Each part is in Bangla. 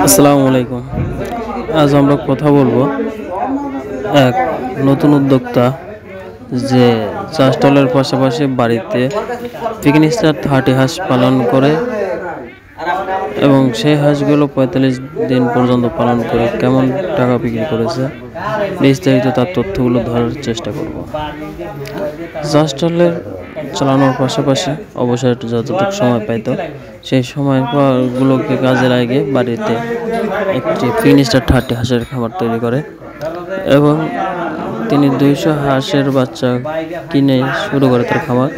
আসসালামু আলাইকুম। আজ আমরা কথা বলবো এক নতুন উদ্যোক্তা যে চা স্টলের পাশাপাশি বাড়িতে চিকেন স্টার 30 হাঁস পালন করে এবং সেই হাঁসগুলো 45 দিন পর্যন্ত পালন করে কেমন টাকা বিক্রি করেছে বিস্তারিত তার তথ্যগুলো ধরার চেষ্টা করব। চা স্টলের চালানোর পাশাপাশি অবসর যতটুকু সময় পাইত সেই সময়গুলোকে কাজে লাগিয়ে বাড়িতে একটি চিকেন স্টার 30 হাঁসের খামার তৈরি করে এবং তিনি 200 হাঁসের বাচ্চা কিনে শুরু করে তার খামার।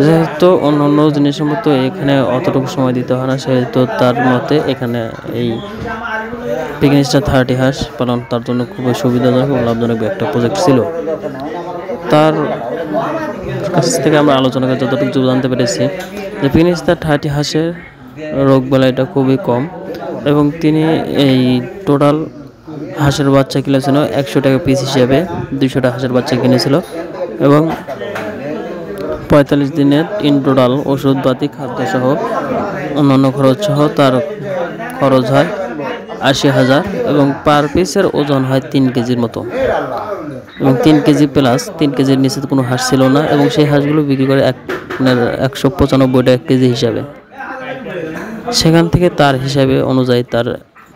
যেহেতু অন্য জিনিসের মতো এখানে অতটুকু সময় দিতে হয় না, সেহেতু তার মতে এখানে এই চিকেন স্টার 30 হাঁস পালন তার জন্য খুবই সুবিধাজনক এবং লাভজনক একটা প্রজেক্ট ছিল। তার কাছ থেকে আমরা আলোচনা করে যতটুকু জানতে পেরেছি যে চিকেন স্টার 30 হাঁসের রোগ বালাইটা খুবই কম এবং তিনি এই টোটাল হাঁসের বাচ্চা কিনেছিল 100 টাকা পিস হিসেবে। 200টা হাঁসের বাচ্চা কিনেছিল এবং 45 দিনের ইন টোটাল ওষুধপাতি খাদ্যসহ অন্যান্য খরচ সহ তার খরচ হয় 80,000 এবং পার পিসের ওজন হয় 3 কেজির মতো এবং 3 কেজি প্লাস 3 কেজির নিচে কোনো হাঁস ছিল না এবং সেই হাঁসগুলো বিক্রি করে 195 টাকা কেজি হিসাবে। সেখান থেকে তার হিসাবে অনুযায়ী তার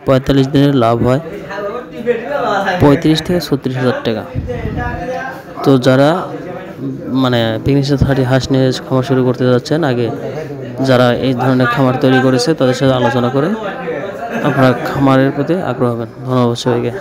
45 দিনের লাভ হয় 35 থেকে 36,000 টাকা। তো যারা চিকেন স্টার 30 হাঁস নিয়ে খামার শুরু করতে যাচ্ছেন, আগে যারা এই ধরনের খামার তৈরি করেছে তাদের সাথে আলোচনা করে আপনারা খামারের প্রতি আগ্রহ হবেন। ধন্যবাদ সবাইকে।